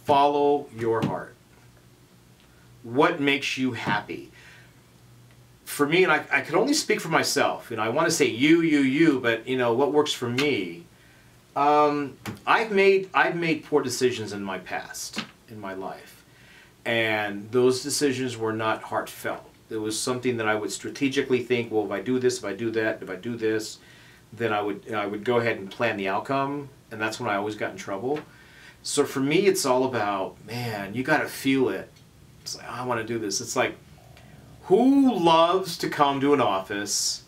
follow your heart. What makes you happy? For me, and I can only speak for myself, I want to say you, but what works for me. I've made poor decisions in my past, in my life, and those decisions were not heartfelt. It was something that I would strategically think, well, if I do this, if I do that, if I do this, then I would go ahead and plan the outcome, and that's when I always got in trouble. So for me, it's all about, man, you got to feel it. It's like, I want to do this. It's like, who loves to come to an office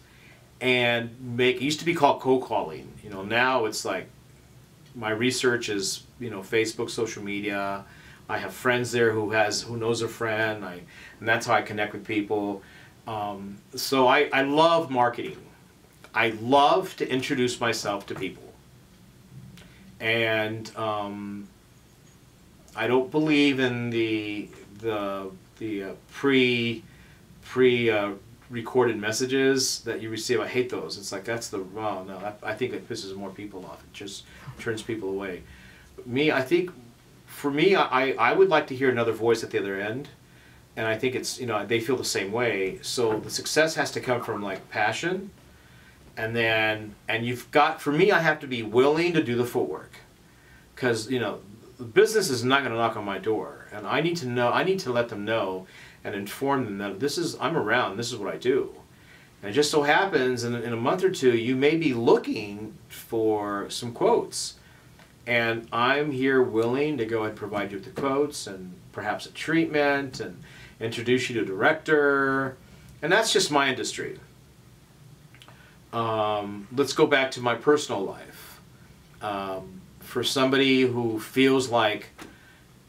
and make, it used to be called cold calling. Now it's like, my research is, Facebook, social media. I have friends there who knows a friend, and that's how I connect with people. So I love marketing. I love to introduce myself to people. And I don't believe in the pre-recorded messages that you receive. I hate those. It's like, that's the wrong. No, I think it pisses more people off. It just turns people away. But I think for me, I would like to hear another voice at the other end, and I think it's they feel the same way. So the success has to come from like passion, and you've got, for me, I have to be willing to do the footwork, because the business is not going to knock on my door, and I need to let them know and inform them that I'm around, this is what I do. And it just so happens in a month or two you may be looking for some quotes, and I'm here willing to go and provide you with the quotes and perhaps a treatment and introduce you to a director, and that's just my industry. Let's go back to my personal life. For somebody who feels like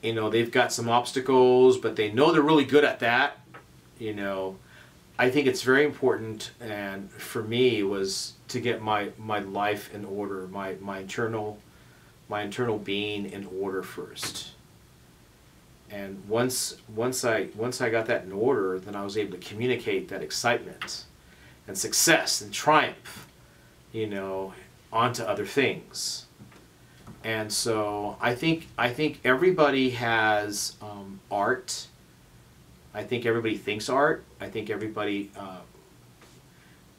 they've got some obstacles, but they know they're really good at that, I think it's very important, and for me was to get my life in order, my internal being in order first. And once I got that in order, then I was able to communicate that excitement and success and triumph, onto other things. And so I think everybody has art. I think everybody thinks art. I think everybody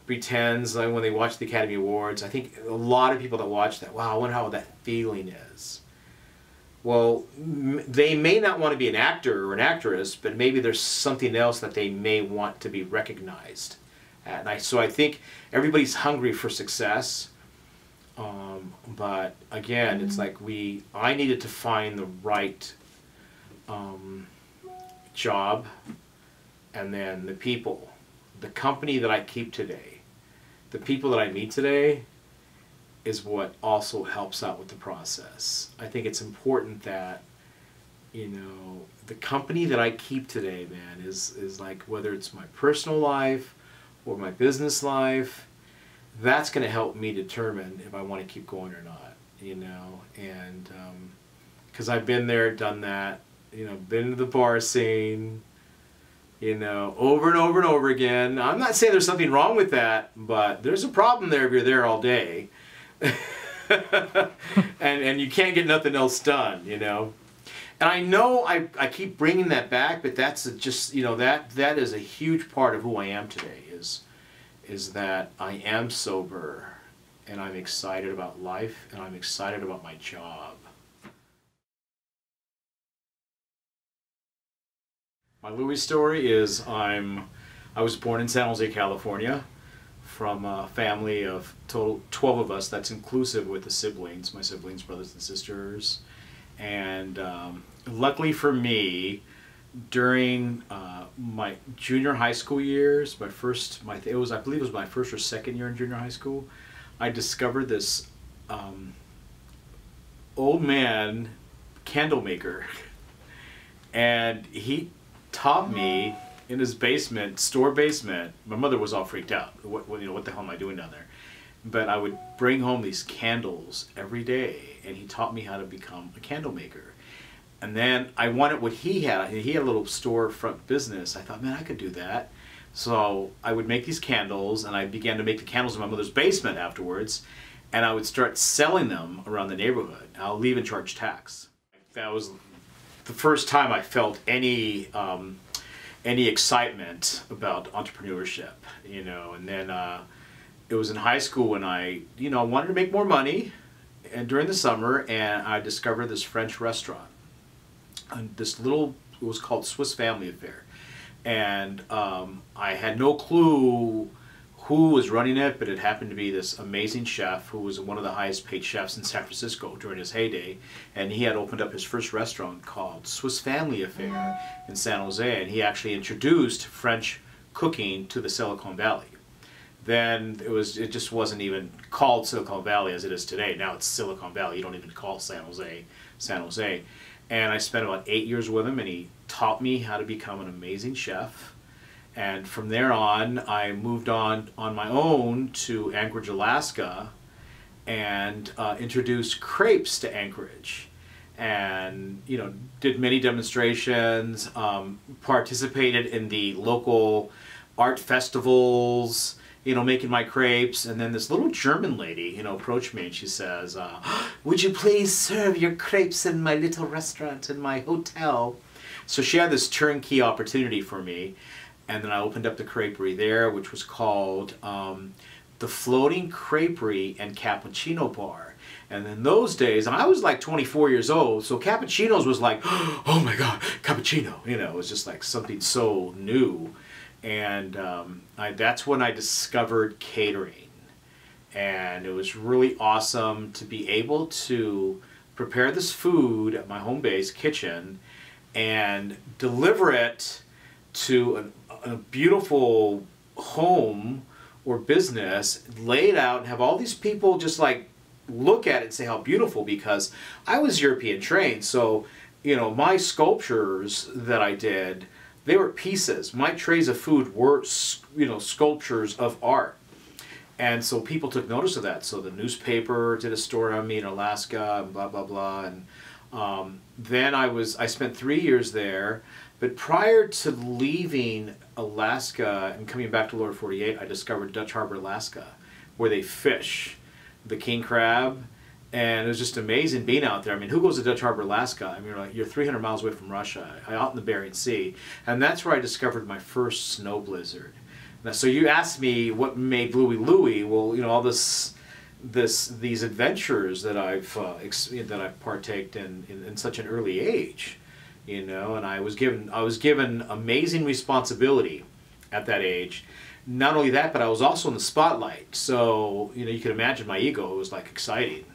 pretends, like when they watch the Academy Awards. I think a lot of people that watch that, wow, I wonder how that feeling is. Well, they may not want to be an actor or an actress, but maybe there's something else that they may want to be recognized at. And so I think everybody's hungry for success. But again, it's like I needed to find the right job, and then the people, the company that I keep today, the people that I meet today is what also helps out with the process. I think it's important that, the company that I keep today, man, is like, whether it's my personal life or my business life, that's going to help me determine if I want to keep going or not, and because I've been there, done that, been to the bar scene, over and over and over again. I'm not saying there's something wrong with that, but there's a problem there if you're there all day, and you can't get nothing else done, And I know I keep bringing that back, but that's just, that is a huge part of who I am today, is that I am sober, and I'm excited about life, and I'm excited about my job. My Louie story is I was born in San Jose, California, from a family of total 12 of us. That's inclusive with the siblings, my siblings, brothers and sisters. And luckily for me, during my junior high school years, I believe it was my first or second year in junior high school, I discovered this old man candle maker, and he taught me in his store basement. My mother was all freaked out. What the hell am I doing down there? But I would bring home these candles every day, and he taught me how to become a candle maker. And then I wanted what he had. He had a little storefront business. I thought, man, I could do that. So I would make these candles, and I began to make the candles in my mother's basement afterwards, and I would start selling them around the neighborhood. I'll even charge tax. That was the first time I felt any excitement about entrepreneurship, you know. And then it was in high school when I, you know, wanted to make more money, and during the summer, and I discovered this French restaurant, and this little, it was called Swiss Family Affair, and I had no clue who was running it, but it happened to be this amazing chef who was one of the highest paid chefs in San Francisco during his heyday, and he had opened up his first restaurant called Swiss Family Affair in San Jose, and he actually introduced French cooking to the Silicon Valley. Then it just wasn't even called Silicon Valley as it is today. Now it's Silicon Valley. You don't even call San Jose. And I spent about 8 years with him, and he taught me how to become an amazing chef. And from there on, I moved on my own to Anchorage, Alaska, and introduced crepes to Anchorage. And, you know, did many demonstrations, participated in the local art festivals, you know, making my crepes. And then this little German lady, you know, approached me and she says, would you please serve your crepes in my little restaurant in my hotel? So she had this turnkey opportunity for me. And then I opened up the creperie there, which was called the Floating Creperie and Cappuccino Bar. And in those days, I was like 24 years old, so cappuccinos was like, oh my God, cappuccino. You know, it was just like something so new. And that's when I discovered catering. And it was really awesome to be able to prepare this food at my home-based kitchen and deliver it to a beautiful home or business, lay it out, and have all these people just like look at it and say how beautiful, because I was European trained. So, you know, my sculptures that I did, they were pieces. My trays of food were, you know, sculptures of art. And so people took notice of that. So the newspaper did a story on me in Alaska and blah, blah, blah. And then I spent 3 years there. But prior to leaving Alaska and coming back to Lower 48, I discovered Dutch Harbor, Alaska, where they fish the king crab. And it was just amazing being out there. I mean, who goes to Dutch Harbor, Alaska? I mean, you're 300 miles away from Russia, out in the Bering Sea. And that's where I discovered my first snow blizzard. Now, so you asked me what made Louie Louie. Well, you know, all these adventures that I've partaked in such an early age. You know, and I was given amazing responsibility at that age. Not only that, but I was also in the spotlight. So, you know, you can imagine my ego. It was like exciting.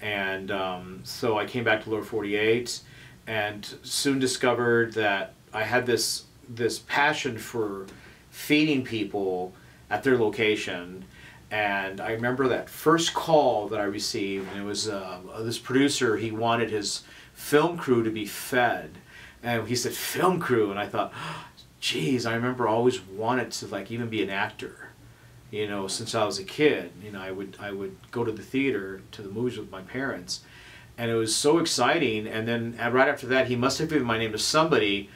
And so I came back to Lower 48 and soon discovered that I had this passion for feeding people at their location. And I remember that first call that I received, and it was this producer. He wanted his film crew to be fed, and he said film crew, and I thought, geez, I remember I always wanted to like even be an actor, you know, since I was a kid. You know, I would go to the theater, to the movies with my parents, and it was so exciting. And then right after that, he must have given my name to somebody.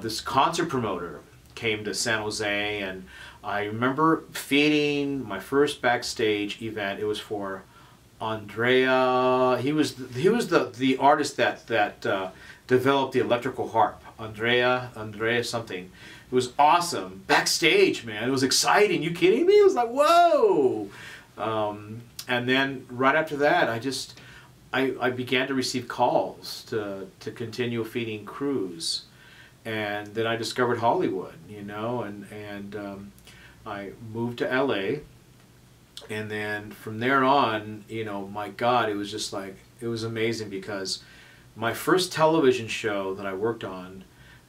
This concert promoter came to San Jose, and I remember feeding my first backstage event. It was for Andrea. He was the artist that developed the electrical harp. Andrea something. It was awesome. Backstage, man. It was exciting. You kidding me? It was like, whoa. And then right after that, I began to receive calls to continue feeding crews. And then I discovered Hollywood, you know, and I moved to LA. And then from there on, you know, my God, it was just like, it was amazing, because my first television show that I worked on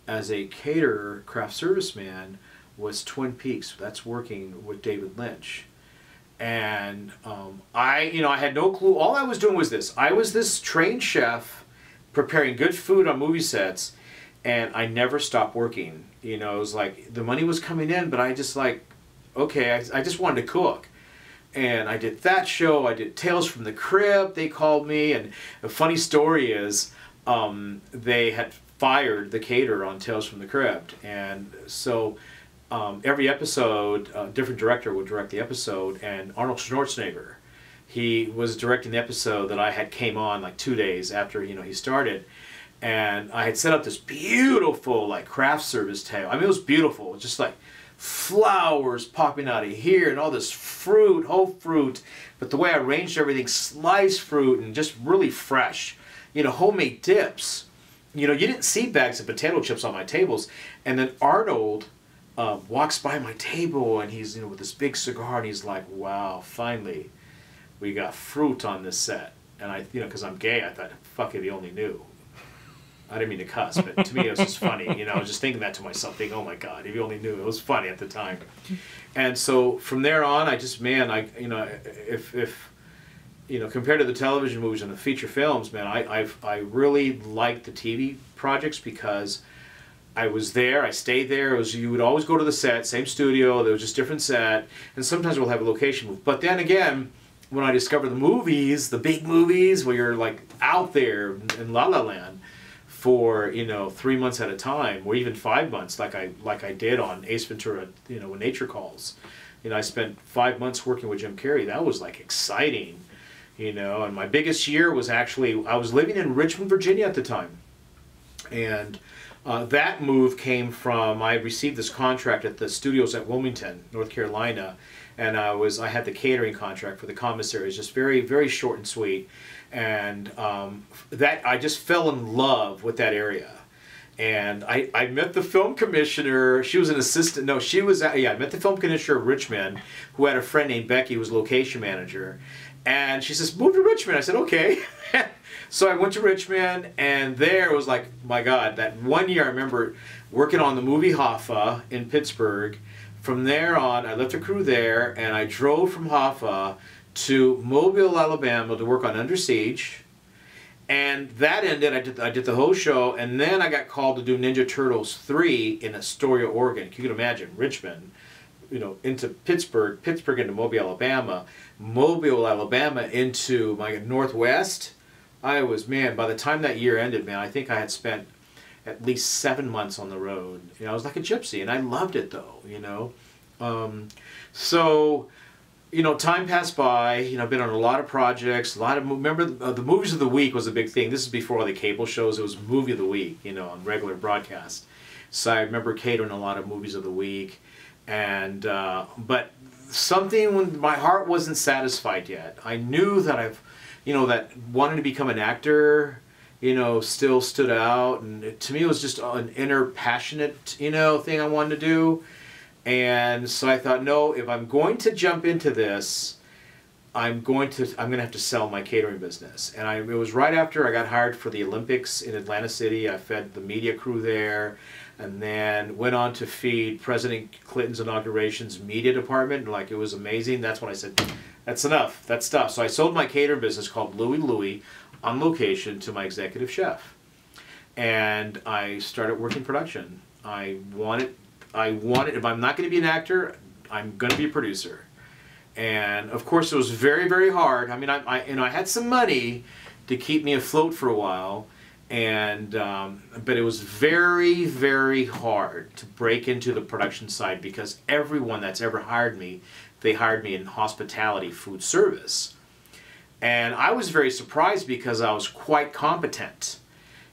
as a caterer, craft service man, was Twin Peaks. That's working with David Lynch. And I had no clue. All I was doing was this. I was this trained chef preparing good food on movie sets, and I never stopped working. You know, it was like the money was coming in, but I just like, okay, I just wanted to cook. And I did that show. I did Tales from the Crypt. They called me, and a funny story is they had fired the caterer on Tales from the Crypt, and so every episode, a different director would direct the episode, and Arnold Schwarzenegger, he was directing the episode that I had came on like 2 days after, you know, he started. And I had set up this beautiful like craft service table. I mean, it was beautiful. It was just like flowers popping out of here and all this fruit, whole fruit. But the way I arranged everything, sliced fruit and just really fresh, you know, homemade dips. You know, you didn't see bags of potato chips on my tables. And then Arnold walks by my table and he's, you know, with this big cigar and he's like, wow, finally we got fruit on this set. And I, you know, because I'm gay, I thought, fuck, if he only knew. I didn't mean to cuss, but to me it was just funny. You know, I was just thinking that to myself, thinking, oh my God, if you only knew. It was funny at the time. And so from there on, I just, man, you know, if you know, compared to the television movies and the feature films, man, I really liked the TV projects because I was there, I stayed there. It was, you would always go to the set, same studio, there was just different set, and sometimes we'll have a location move. But then again, when I discovered the movies, the big movies, where you're like out there in La La Land for, you know, 3 months at a time, or even 5 months, like I did on Ace Ventura, you know, When Nature Calls. You know, I spent 5 months working with Jim Carrey. That was like exciting, you know. And my biggest year was actually, I was living in Richmond, Virginia at the time, and that move came from, I received this contract at the studios at Wilmington, North Carolina, and I had the catering contract for the commissaries, just very, very short and sweet. And that, I just fell in love with that area. And I met the film commissioner. She was an assistant. No, she was, yeah, I met the film commissioner of Richmond, who had a friend named Becky, who was location manager. And she says, move to Richmond. I said, okay. So I went to Richmond, and there was like, my God, that 1 year I remember working on the movie Hoffa in Pittsburgh. From there on, I left a crew there, and I drove from Hoffa to Mobile, Alabama to work on Under Siege. And that ended, I did the whole show, and then I got called to do Ninja Turtles 3 in Astoria, Oregon. You can imagine, Richmond, you know, into Pittsburgh, Pittsburgh into Mobile, Alabama, Mobile, Alabama into my Northwest. I was, man, by the time that year ended, man, I think I had spent at least 7 months on the road. You know, I was like a gypsy, and I loved it though, you know. So, you know, time passed by. You know, I've been on a lot of projects, a lot of, remember the movies of the week was a big thing. This is before all the cable shows. It was movie of the week, you know, on regular broadcast. So I remember catering a lot of movies of the week. And, but something, when my heart wasn't satisfied yet. I knew that you know, that wanting to become an actor, you know, still stood out. And to me, it was just an inner passionate, you know, thing I wanted to do. And so I thought, no, if I'm going to jump into this, I'm going to have to sell my catering business. And it was right after I got hired for the Olympics in Atlantic City. I fed the media crew there, and then went on to feed President Clinton's inauguration's media department. Like, it was amazing. That's when I said, that's enough, that's stuff. So I sold my catering business called Louie on location to my executive chef. And I started working production. I wanted, if I'm not going to be an actor, I'm going to be a producer. And of course it was very, very hard. I mean, I had some money to keep me afloat for a while, and but it was very, very hard to break into the production side, because everyone that's ever hired me, they hired me in hospitality, food service. And I was very surprised because I was quite competent,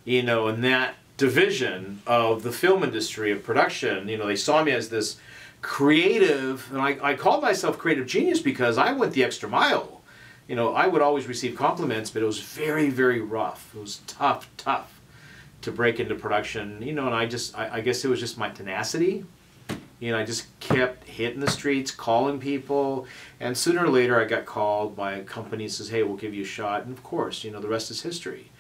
you know, in that division of the film industry of production. You know, they saw me as this creative, and I called myself creative genius because I went the extra mile. You know, I would always receive compliments, but it was very, very rough. It was tough to break into production, you know, and I guess it was just my tenacity. You know, I just kept hitting the streets, calling people, and sooner or later I got called by a company that says, hey, we'll give you a shot, and of course, you know, the rest is history.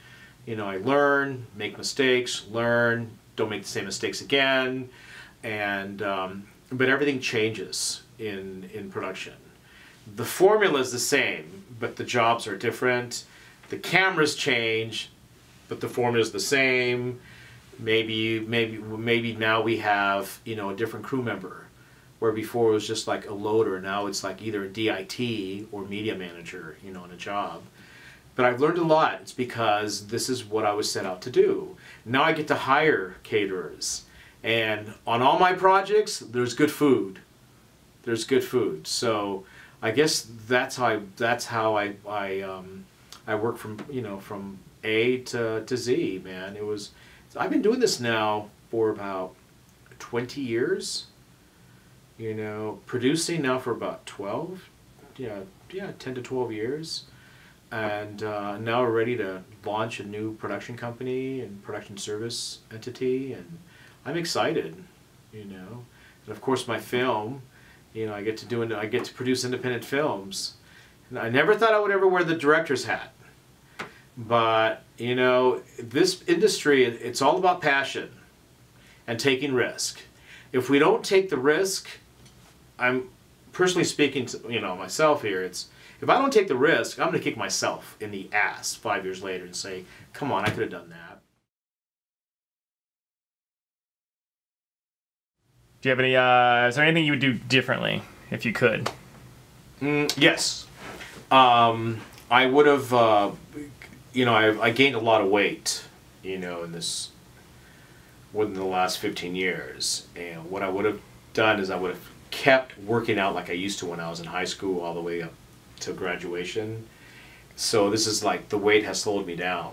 You know, I learn, make mistakes, learn, don't make the same mistakes again, and but everything changes in production. The formula is the same, but the jobs are different. The cameras change, but the formula is the same. Maybe now we have, you know, a different crew member, where before it was just like a loader. Now it's like either a DIT or media manager, you know, in a job. But I've learned a lot. It's because this is what I was set out to do. Now I get to hire caterers. And on all my projects, there's good food. There's good food. So I guess that's how I I worked from, from A to Z, man. I've been doing this now for about 20 years, producing now for about 12, 10 to 12 years. And now we're ready to launch a new production company and production service entity, and I'm excited, And of course my film, I get to produce independent films. And I never thought I would ever wear the director's hat. But, this industry, it's all about passion and taking risk. If we don't take the risk, I'm personally speaking to, myself here, if I don't take the risk, I'm going to kick myself in the ass 5 years later and say, come on, I could have done that. Do you have any, is there anything you would do differently if you could? Yes. I would have, I gained a lot of weight, within the last 15 years. And what I would have done is I would have kept working out like I used to when I was in high school all the way up to graduation. So this is like the weight has slowed me down.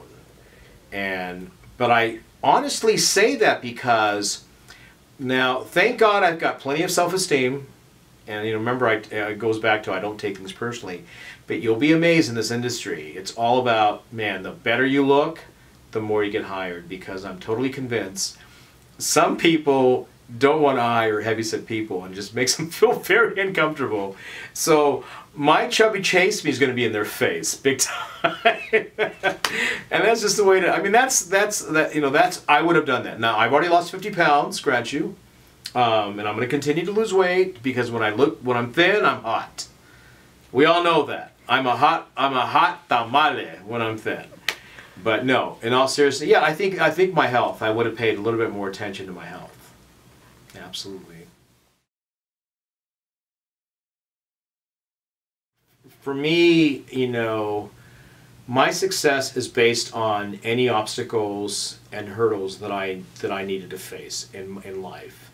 But I honestly say that because now, thank God I've got plenty of self-esteem. And remember, it goes back to I don't take things personally. But you'll be amazed in this industry. It's all about, man, the better you look, the more you get hired. Because I'm totally convinced some people don't want to hire heavyset people, and it just makes them feel very uncomfortable. So my chubby chase me is going to be in their face, big time. And that's just the way to. I mean, that's I would have done that. Now I've already lost 50 pounds, grant you. And I'm going to continue to lose weight because when I'm thin, I'm hot. We all know that. I'm a hot tamale when I'm thin. But no, in all seriousness, yeah, I think my health, I would have paid a little bit more attention to my health. Absolutely. For me, my success is based on any obstacles and hurdles that I needed to face in life.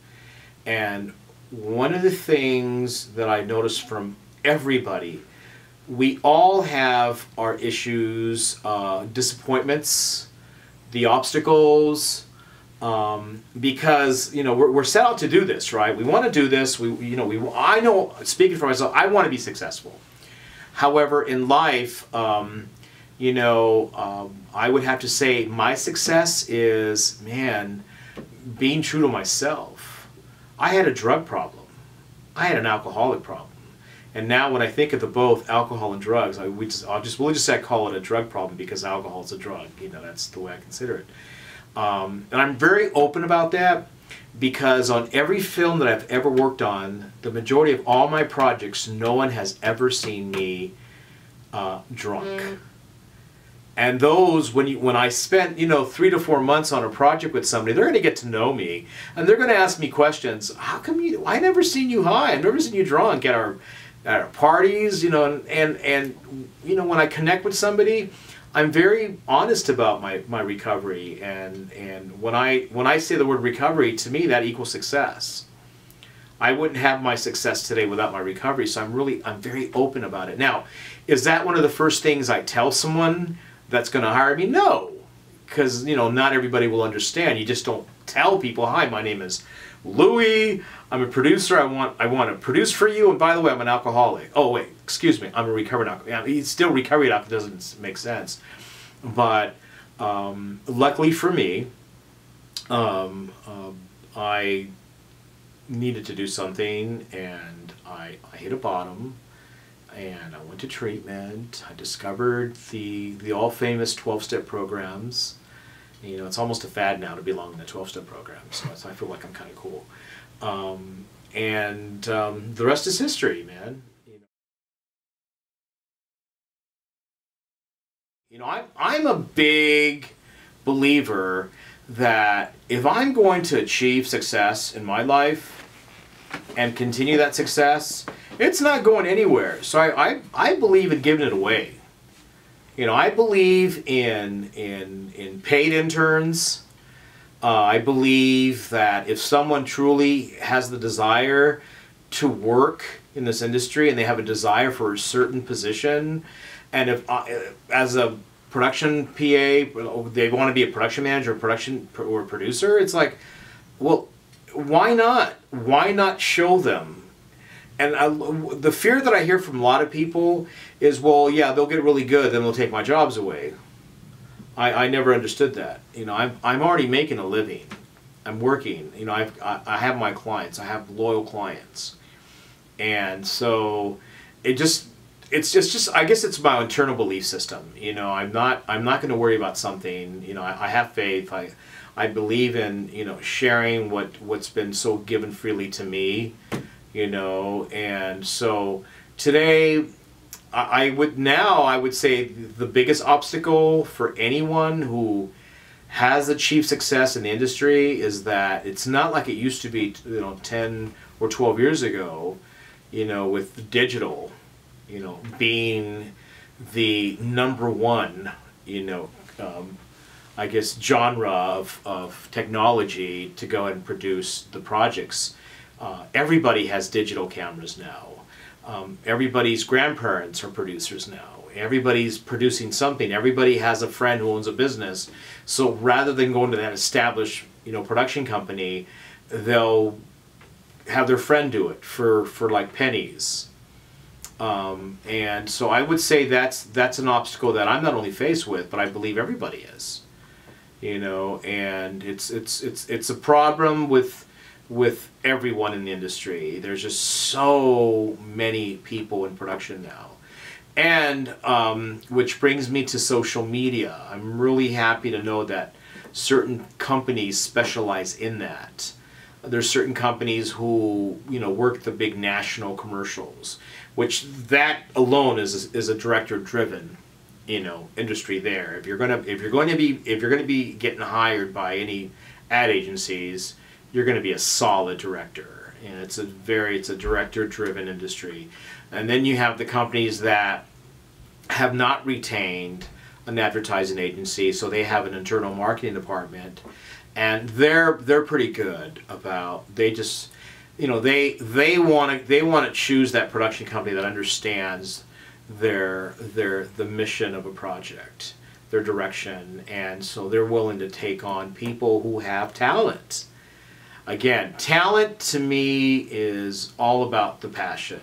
And one of the things that I noticed from everybody, we all have our issues, disappointments, the obstacles, because we're set out to do this, right? We want to do this. I know, speaking for myself, I want to be successful. However, in life, I would have to say my success is, man, being true to myself. I had a drug problem. I had an alcoholic problem. And now when I think of the both alcohol and drugs, we'll just say I call it a drug problem because alcohol is a drug. That's the way I consider it. And I'm very open about that because on every film that I've ever worked on, the majority of all my projects, no one has ever seen me drunk. And those, when I spent 3 to 4 months on a project with somebody, they're going to get to know me, and they're going to ask me questions. How come I never seen you high? I've never seen you drunk at our parties, and when I connect with somebody, I'm very honest about my recovery, and when I say the word recovery, to me that equals success. I wouldn't have my success today without my recovery, so I'm very open about it. Now, is that one of the first things I tell someone that's going to hire me? No, because not everybody will understand. You just don't tell people, "Hi, my name is Louie. I'm a producer. I want to produce for you. And by the way, I'm an alcoholic." Oh wait, excuse me. I'm a recovered alcoholic. He's still recovered alcoholic. Doesn't make sense. But luckily for me, I needed to do something, and I hit a bottom, and I went to treatment. I discovered the all famous 12-step programs. It's almost a fad now to belong in the 12-step program, so I feel like I'm kind of cool. The rest is history, man. I'm a big believer that if I'm going to achieve success in my life and continue that success, it's not going anywhere. So I believe in giving it away. I believe in paid interns. I believe that if someone truly has the desire to work in this industry and they have a desire for a certain position, and if as a production PA they want to be a production manager, or producer, it's like, well, why not? Why not show them? And the fear that I hear from a lot of people is, well, yeah, they'll get really good, then they'll take my jobs away. I never understood that. You know, I'm already making a living. I'm working. You know, I have my clients. I have loyal clients, and so it's just I guess it's my internal belief system. You know, I'm not going to worry about something. You know, I have faith. I believe in, you know, sharing what's been so given freely to me. You know, and so today I would say the biggest obstacle for anyone who has achieved success in the industry is that it's not like it used to be, you know, 10 or 12 years ago, you know, with digital, you know, being the number one, you know, I guess genre of technology to go and produce the projects. Everybody has digital cameras now. Everybody's grandparents are producers now. Everybody's producing something. Everybody has a friend who owns a business. So rather than going to that established, you know, production company, they'll have their friend do it for like pennies. And so I would say that's an obstacle that I'm not only faced with, but I believe everybody is. You know, and it's a problem with everyone in the industry. There's just so many people in production now. And which brings me to social media. I'm really happy to know that certain companies specialize in that. There's certain companies who, you know, work the big national commercials, which that alone is a director-driven, you know, industry there. If you're going to be getting hired by any ad agencies, you're going to be a solid director, and it's a director-driven industry. And then you have the companies that have not retained an advertising agency, so they have an internal marketing department, and they're pretty good about, they just, you know, they want to choose that production company that understands the mission of a project, their direction, and so they're willing to take on people who have talent. Again, talent to me is all about the passion.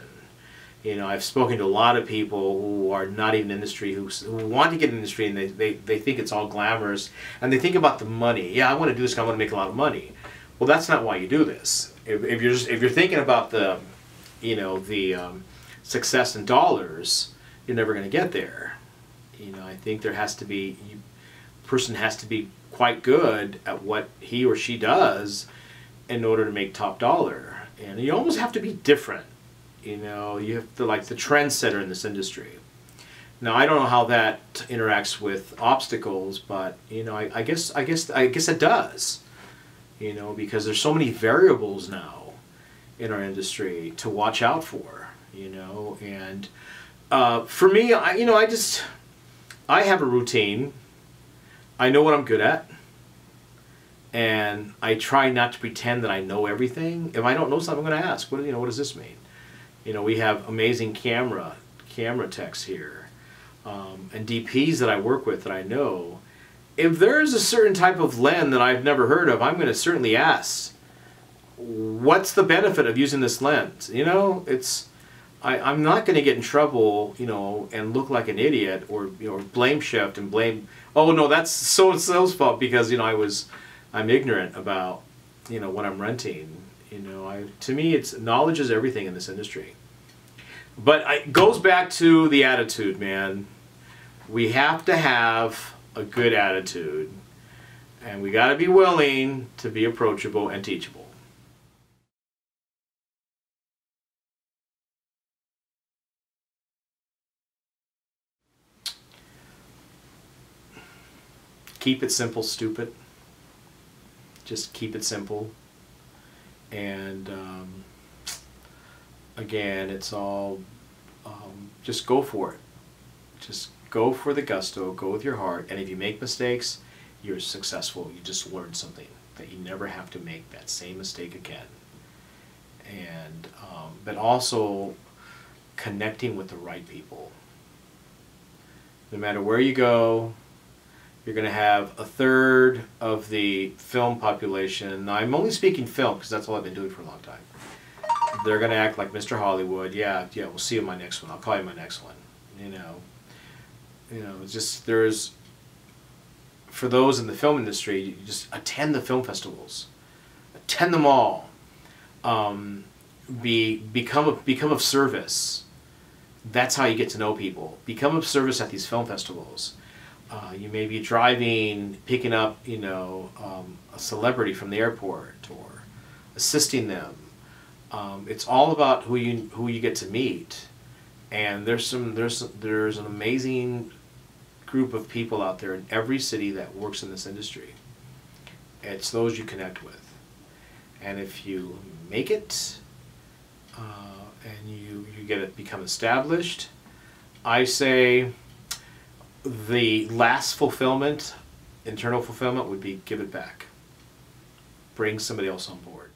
You know, I've spoken to a lot of people who are not even in the industry, who want to get in the industry, and they think it's all glamorous, and they think about the money. Yeah, I want to do this, I want to make a lot of money. Well, that's not why you do this. If you're thinking about the, you know, the success in dollars, you're never going to get there. You know, I think there has to be, a person has to be quite good at what he or she does in order to make top dollar. And you almost have to be different. You know, you have to, like, the trendsetter in this industry. Now, I don't know how that interacts with obstacles, but, you know, I guess it does. You know, because there's so many variables now in our industry to watch out for. You know, and for me, I have a routine. I know what I'm good at. And I try not to pretend that I know everything. If I don't know something, I'm going to ask. What does this mean? You know, we have amazing camera techs here, and DPs that I work with that I know. If there's a certain type of lens that I've never heard of, I'm going to certainly ask, what's the benefit of using this lens? You know, I'm not going to get in trouble, you know, and look like an idiot, or, you know, blame shift and blame, oh no, that's so-and-so's fault because, you know, I'm ignorant about, you know, what I'm renting. You know, to me, it's knowledge is everything in this industry. But it goes back to the attitude, man. We have to have a good attitude, and we got to be willing to be approachable and teachable. Keep it simple, stupid. Just keep it simple. And again, it's all, just go for it. Just go for the gusto, go with your heart, and if you make mistakes, you're successful. You just learn something that you never have to make that same mistake again. and but also connecting with the right people. No matter where you go, you're going to have a third of the film population. Now, I'm only speaking film because that's all I've been doing for a long time. They're going to act like Mr. Hollywood. Yeah, we'll see you in my next one. I'll call you my next one. It's just for those in the film industry, you just attend the film festivals, attend them all. Become of service. That's how you get to know people. Become of service at these film festivals. You may be driving, picking up, a celebrity from the airport or assisting them. It's all about who you get to meet, and there's an amazing group of people out there in every city that works in this industry. It's those you connect with, and if you make it and you become established, I say the last fulfillment, internal fulfillment, would be give it back. Bring somebody else on board.